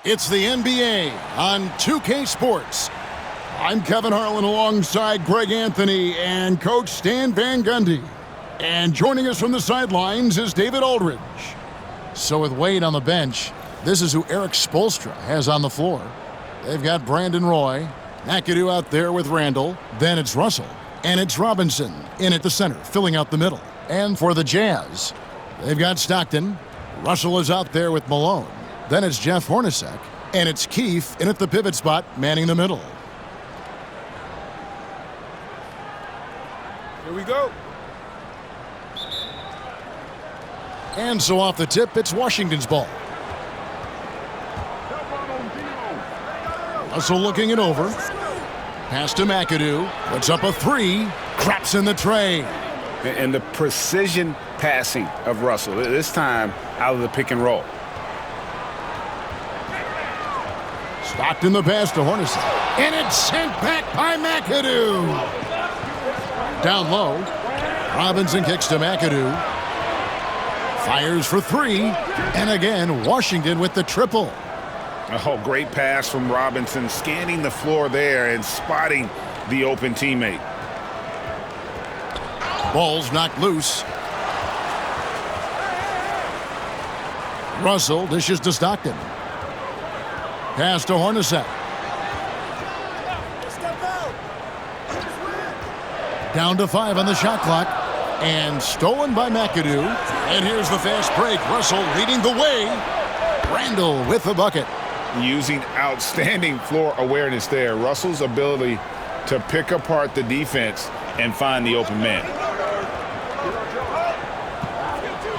It's the NBA on 2K Sports. I'm Kevin Harlan alongside Greg Anthony and Coach Stan Van Gundy. And joining us from the sidelines is David Aldridge. So with Wade on the bench, this is who Eric Spoelstra has on the floor. They've got Brandon Roy, Mcadoo out there with Randall. Then it's Russell. And it's Robinson in at the center, filling out the middle. And for the Jazz, they've got Stockton. Russell is out there with Malone. Then it's Jeff Hornacek. And it's Keefe in at the pivot spot, manning the middle. Here we go. And so off the tip, it's Washington's ball. Russell looking it over. Pass to Mcadoo. Puts up a three. Craps in the tray. And the precision passing of Russell, this time out of the pick and roll. Stockton the pass to Hornacek. And it's sent back by Mcadoo. Down low. Robinson kicks to Mcadoo. Fires for three. And again, Washington with the triple. Oh, great pass from Robinson, scanning the floor there and spotting the open teammate. Ball's knocked loose. Russell dishes to Stockton. Pass to Hornacek. Down to 5 on the shot clock. And stolen by Mcadoo. And here's the fast break. Russell leading the way. Randall with the bucket. Using outstanding floor awareness there. Russell's ability to pick apart the defense and find the open man.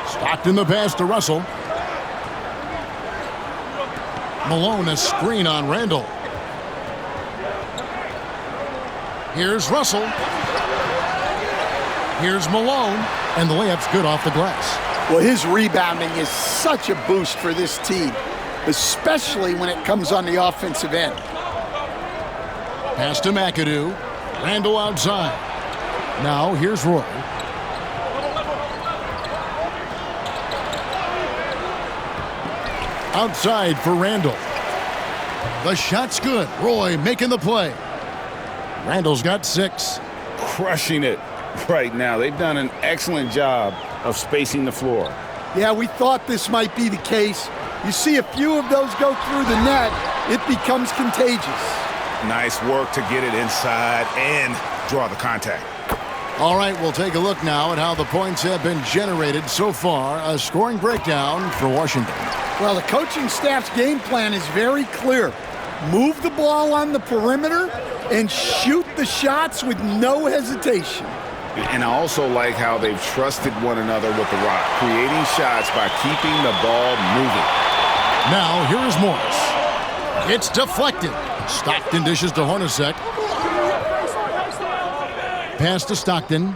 Stockton the pass to Russell. Malone a screen on Randall. Here's Russell. Here's Malone. And the layup's good off the glass. Well, his rebounding is such a boost for this team, especially when it comes on the offensive end. Pass to Mcadoo. Randall outside. Now here's Roy. Outside for Randall. The shot's good. Roy making the play. Randall's got 6. Crushing it right now. They've done an excellent job of spacing the floor. Yeah, we thought this might be the case. You see a few of those go through the net, it becomes contagious. Nice work to get it inside and draw the contact. All right, we'll take a look now at how the points have been generated so far. A scoring breakdown for Washington. Well, the coaching staff's game plan is very clear. Move the ball on the perimeter and shoot the shots with no hesitation. And I also like how they've trusted one another with the rock, creating shots by keeping the ball moving. Now, here is Morris. It's deflected. Stockton dishes to Hornacek. Pass to Stockton.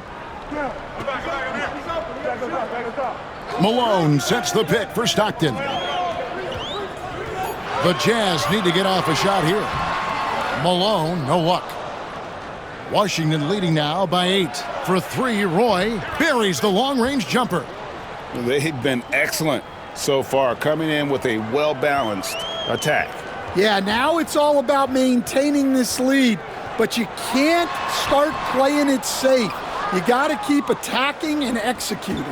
Malone sets the pick for Stockton. The Jazz need to get off a shot here. Malone, no luck. Washington leading now by 8. For 3, Roy buries the long-range jumper. They've been excellent so far, coming in with a well-balanced attack. Yeah, now it's all about maintaining this lead, but you can't start playing it safe. You got to keep attacking and executing.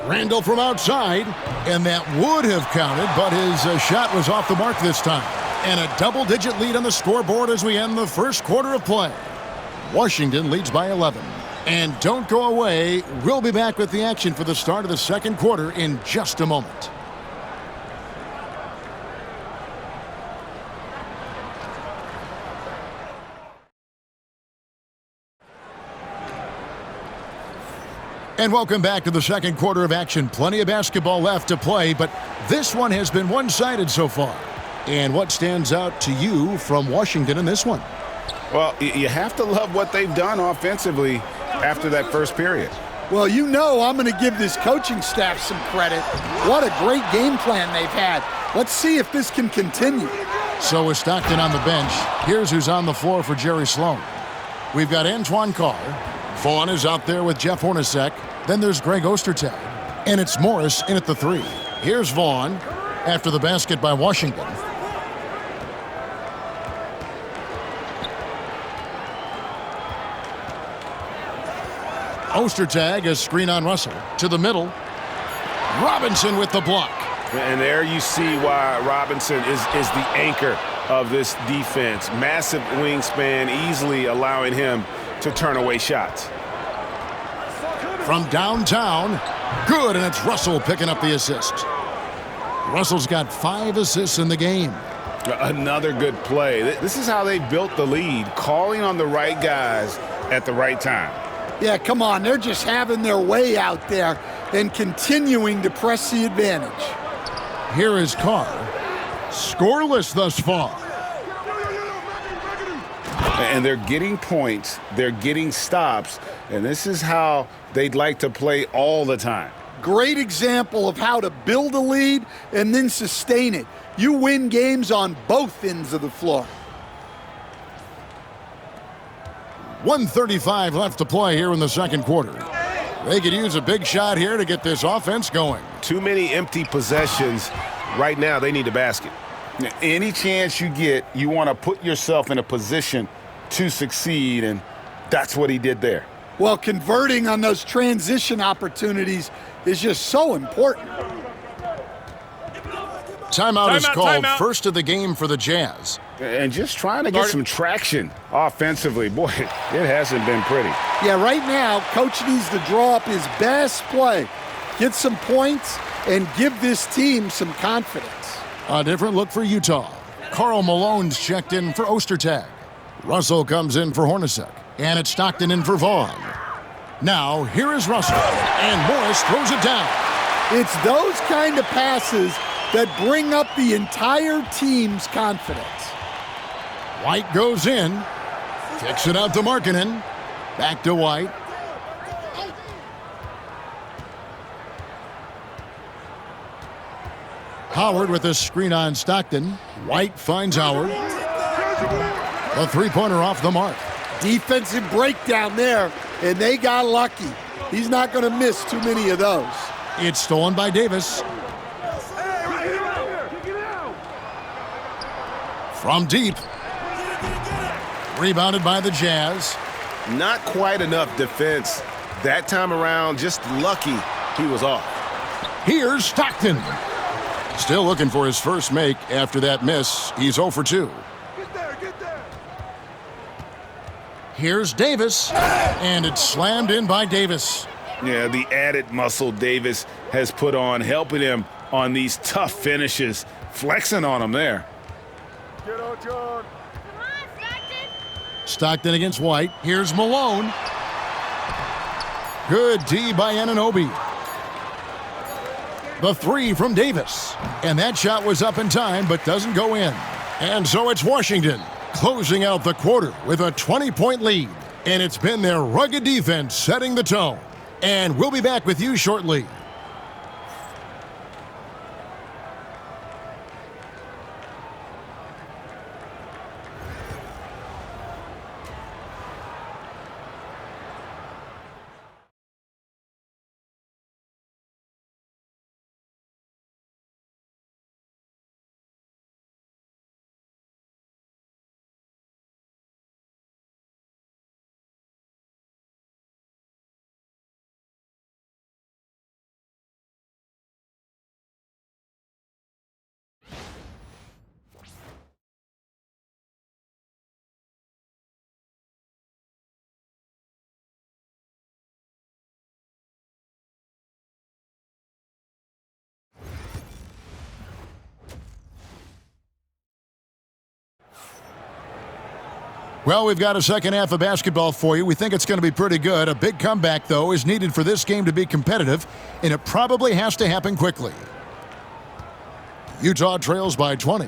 Randall from outside, and that would have counted, but his shot was off the mark this time. And a double-digit lead on the scoreboard as we end the first quarter of play. Washington leads by 11. And don't go away. We'll be back with the action for the start of the second quarter in just a moment. And welcome back to the second quarter of action. Plenty of basketball left to play, but this one has been one-sided so far. And what stands out to you from Washington in this one? Well, you have to love what they've done offensively after that first period. Well, you know I'm going to give this coaching staff some credit. What a great game plan they've had. Let's see if this can continue. So with Stockton on the bench, here's who's on the floor for Jerry Sloan. We've got Antoine Carr. Vaughn is out there with Jeff Hornacek. Then there's Greg Ostertag. And it's Morris in at the 3. Here's Vaughn after the basket by Washington. Ostertag, a screen on Russell. To the middle. Robinson with the block. And there you see why Robinson is the anchor of this defense. Massive wingspan, easily allowing him to turn away shots. From downtown, good, and it's Russell picking up the assist. Russell's got 5 assists in the game. Another good play. This is how they built the lead, calling on the right guys at the right time. Yeah, come on. They're just having their way out there and continuing to press the advantage. Here is Carr. Scoreless thus far. And they're getting points, they're getting stops, and this is how they'd like to play all the time. Great example of how to build a lead and then sustain it. You win games on both ends of the floor. 1:35 left to play here in the second quarter. They could use a big shot here to get this offense going. Too many empty possessions. Right now, they need a basket. Any chance you get, you want to put yourself in a position to succeed, and that's what he did there. Well, converting on those transition opportunities is just so important. Timeout is called. Timeout. First of the game for the Jazz. And just trying to get some traction offensively. Boy, it hasn't been pretty. Yeah, right now, Coach needs to draw up his best play, get some points, and give this team some confidence. A different look for Utah. Karl Malone's checked in for Ostertag. Russell comes in for Hornacek. And it's Stockton in for Vaughn. Now, here is Russell. And Morris throws it down. It's those kind of passes that bring up the entire team's confidence. White goes in. Kicks it out to Markkanen. Back to White. Howard with a screen on Stockton. White finds Howard. A three-pointer off the mark. Defensive breakdown there, and they got lucky. He's not going to miss too many of those. It's stolen by Davis. From deep. Rebounded by the Jazz. Not quite enough defense. That time around, just lucky he was off. Here's Stockton. Still looking for his first make after that miss. He's 0 for 2. Here's Davis, and it's slammed in by Davis. Yeah, the added muscle Davis has put on, helping him on these tough finishes, flexing on him there. Get out, John. Come on, Stockton. Stockton against White. Here's Malone. Good D by Anunoby. The three from Davis. And that shot was up in time, but doesn't go in. And so it's Washington closing out the quarter with a 20-point lead. And it's been their rugged defense setting the tone. And we'll be back with you shortly. Well, we've got a second half of basketball for you. We think it's going to be pretty good. A big comeback, though, is needed for this game to be competitive, and it probably has to happen quickly. Utah trails by 20.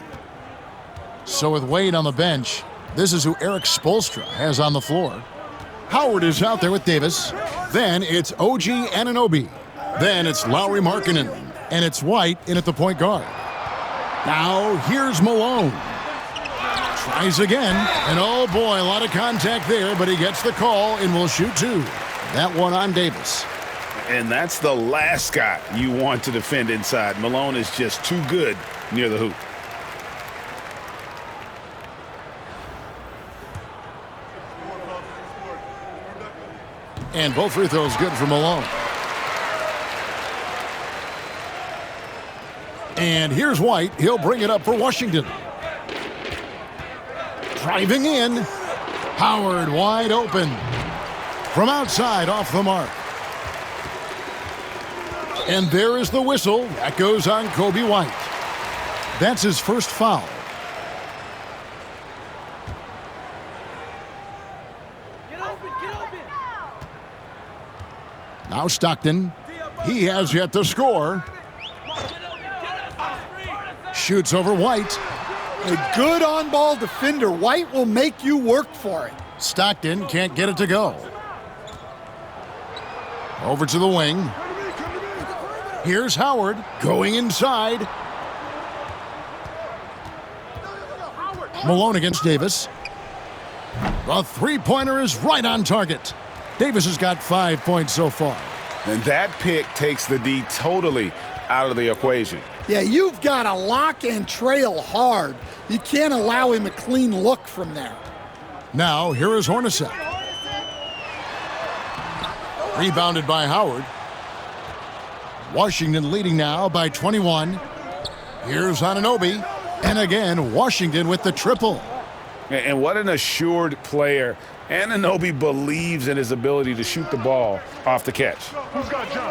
So with Wade on the bench, this is who Eric Spoelstra has on the floor. Howard is out there with Davis. Then it's OG Anunoby. Then it's Lauri Markkanen. And it's White in at the point guard. Now here's Malone. Tries again, and oh boy, a lot of contact there, but he gets the call and will shoot two. That one on Davis. And that's the last guy you want to defend inside. Malone is just too good near the hoop. And both free throws good for Malone. And here's White. He'll bring it up for Washington. Driving in. Howard wide open. From outside, off the mark. And there is the whistle. That goes on Kobe White. That's his first foul. Now Stockton. He has yet to score. Shoots over White. A good on-ball defender. White will make you work for it. Stockton can't get it to go. Over to the wing. Here's Howard going inside. Malone against Davis. The three-pointer is right on target. Davis has got 5 points so far. And that pick takes the D totally out of the equation. Yeah, you've got to lock and trail hard. You can't allow him a clean look from there. Now, here is Hornacek. Rebounded by Howard. Washington leading now by 21. Here's Anunoby. And again, Washington with the triple. And what an assured player. Anunoby believes in his ability to shoot the ball off the catch.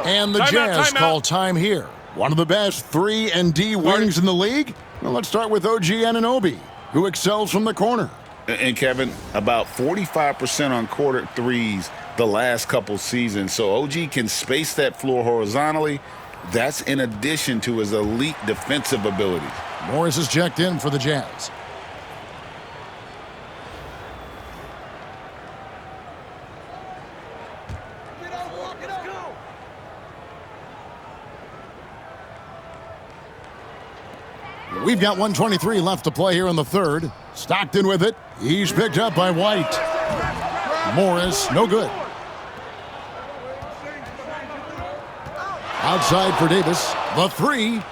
And the Jazz call time here. One of the best 3 and D wings in the league? Well, let's start with OG Anunoby, who excels from the corner. And Kevin, about 45% on quarter threes the last couple seasons. So OG can space that floor horizontally. That's in addition to his elite defensive abilities. Morris is checked in for the Jazz. We've got 1:23 left to play here in the third. Stockton with it. He's picked up by White. Morris, no good. Outside for Davis. The three.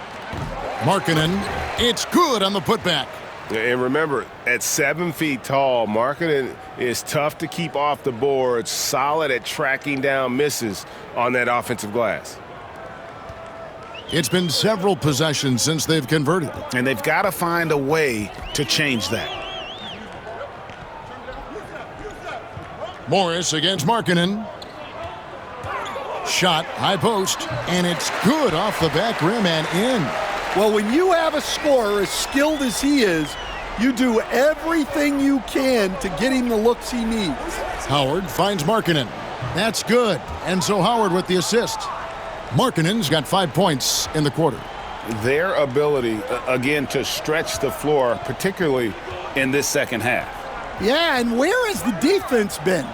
Markkanen. It's good on the putback. And remember, at 7 feet tall, Markkanen is tough to keep off the board, solid at tracking down misses on that offensive glass. It's been several possessions since they've converted. And they've got to find a way to change that. Morris against Markkanen. Shot, high post, and it's good off the back rim and in. Well, when you have a scorer as skilled as he is, you do everything you can to get him the looks he needs. Howard finds Markkanen. That's good. And so Howard with the assist. Markkanen's got 5 points in the quarter. Their ability, again, to stretch the floor, particularly in this second half. Yeah, and where has the defense been?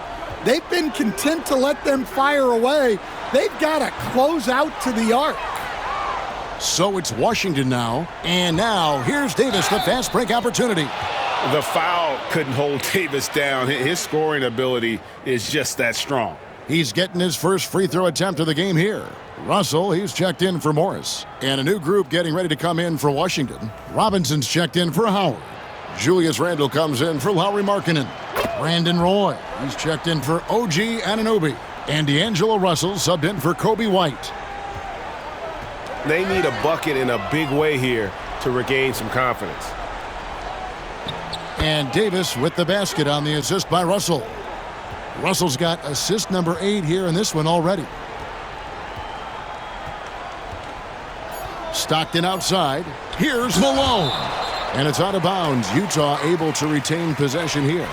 They've been content to let them fire away. They've got to close out to the arc. So it's Washington now. And now here's Davis, the fast break opportunity. The foul couldn't hold Davis down. His scoring ability is just that strong. He's getting his first free throw attempt of the game here. Russell, he's checked in for Morris. And a new group getting ready to come in for Washington. Robinson's checked in for Howard. Julius Randle comes in for Lauri Markkanen. Brandon Roy, he's checked in for OG Anunoby. And D'Angelo Russell subbed in for Kobe White. They need a bucket in a big way here to regain some confidence. And Davis with the basket on the assist by Russell. Russell's got assist number 8 here in this one already. Stockton outside. Here's Malone. And it's out of bounds. Utah able to retain possession here.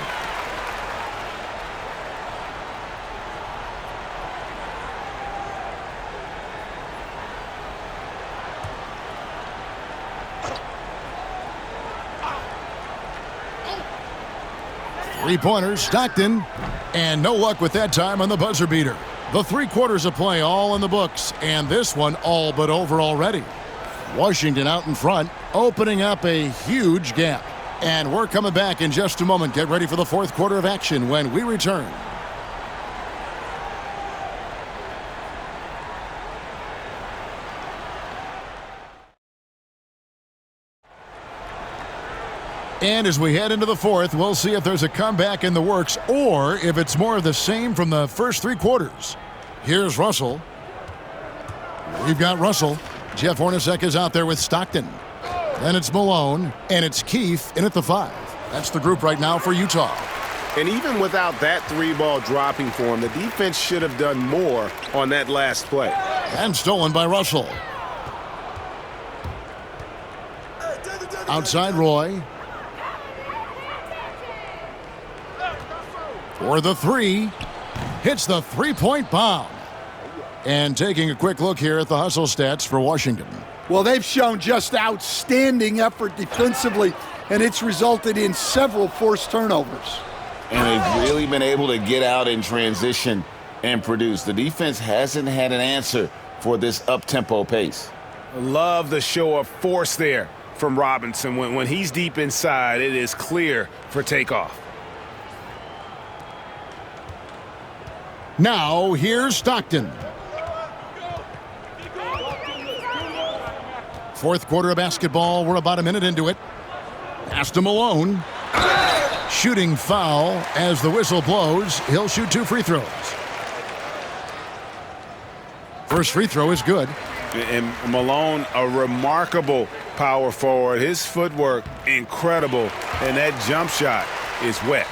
Three-pointers, Stockton. And no luck with that time on the buzzer beater. The 3 quarters of play all in the books, and this one all but over already. Washington out in front, opening up a huge gap. And we're coming back in just a moment. Get ready for the 4th quarter of action when we return. And as we head into the fourth, we'll see if there's a comeback in the works or if it's more of the same from the first three quarters. Here's Russell. We've got Russell. Jeff Hornacek is out there with Stockton. Then it's Malone, and it's Keefe in at the 5. That's the group right now for Utah. And even without that 3-ball dropping for him, the defense should have done more on that last play. And stolen by Russell. Outside Roy. For the 3. Hits the three-point bomb. And taking a quick look here at the hustle stats for Washington. Well, they've shown just outstanding effort defensively, and it's resulted in several forced turnovers. And they've really been able to get out in transition and produce. The defense hasn't had an answer for this up-tempo pace. Love the show of force there from Robinson. When he's deep inside, it is clear for takeoff. Now, here's Stockton. Fourth quarter of basketball. We're about a minute into it. Pass to Malone. Shooting foul as the whistle blows. He'll shoot 2 free throws. First free throw is good. And Malone, a remarkable power forward. His footwork, incredible. And that jump shot is wet.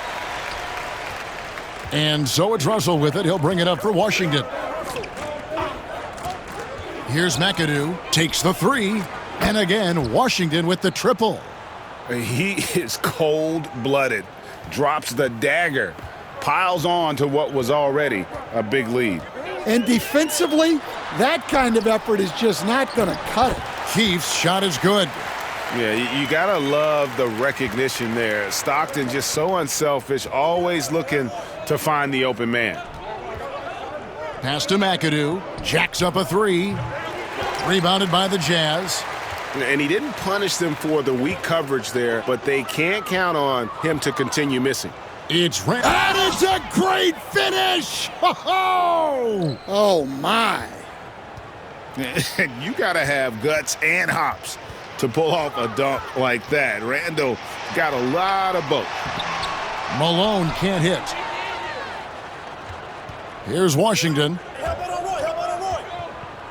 And so it's Russell with it. He'll bring it up for Washington. Here's Mcadoo. Takes the 3. And again, Washington with the triple. He is cold-blooded. Drops the dagger. Piles on to what was already a big lead. And defensively, that kind of effort is just not going to cut it. Keefe's shot is good. Yeah, you got to love the recognition there. Stockton just so unselfish, always looking to find the open man. Pass to Mcadoo. Jacks up a 3. Rebounded by the Jazz. And he didn't punish them for the weak coverage there, but they can't count on him to continue missing. It's and it's a great finish! Ho-ho! Oh, my. You got to have guts and hops to pull off a dunk like that. Randall got a lot of both. Malone can't hit. Here's Washington.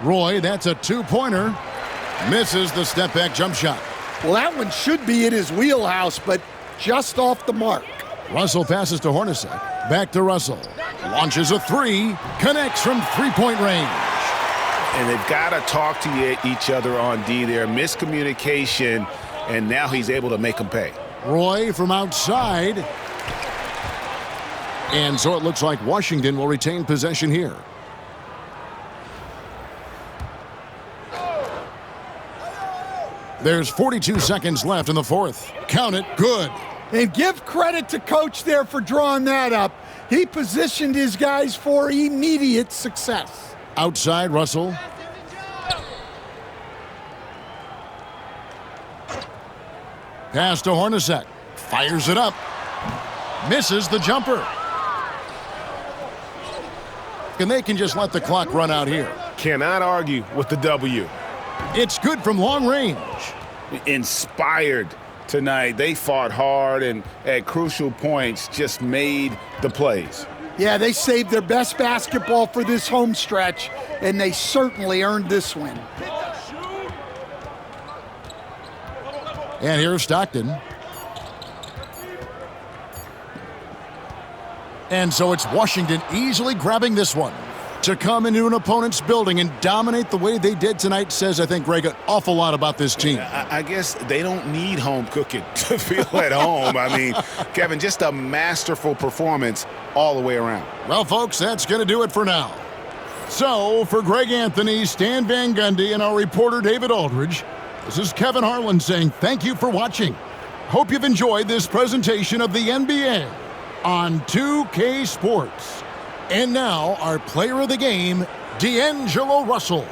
Roy, that's a 2-pointer. Misses the step-back jump shot. Well, that one should be in his wheelhouse, but just off the mark. Russell passes to Hornacek. Back to Russell. Launches a 3. Connects from three-point range. And they've got to talk to each other on D there. Miscommunication, and now he's able to make them pay. Roy from outside. And so it looks like Washington will retain possession here. There's 42 seconds left in the fourth. Count it. Good. And give credit to Coach there for drawing that up. He positioned his guys for immediate success. Outside, Russell. Pass to Hornacek. Fires it up. Misses the jumper. And they can just let the clock run out here. Cannot argue with the W. It's good from long range. Inspired tonight. They fought hard and at crucial points just made the plays. Yeah, they saved their best basketball for this home stretch, and they certainly earned this win. And here's Stockton. And so it's Washington easily grabbing this one. To come into an opponent's building and dominate the way they did tonight says, I think, Greg, an awful lot about this team. I guess they don't need home cooking to feel at home. I mean, Kevin, just a masterful performance all the way around. Well, folks, that's going to do it for now. So, for Greg Anthony, Stan Van Gundy, and our reporter David Aldridge, this is Kevin Harlan saying thank you for watching. Hope you've enjoyed this presentation of the NBA on 2K Sports. And now, our player of the game, D'Angelo Russell.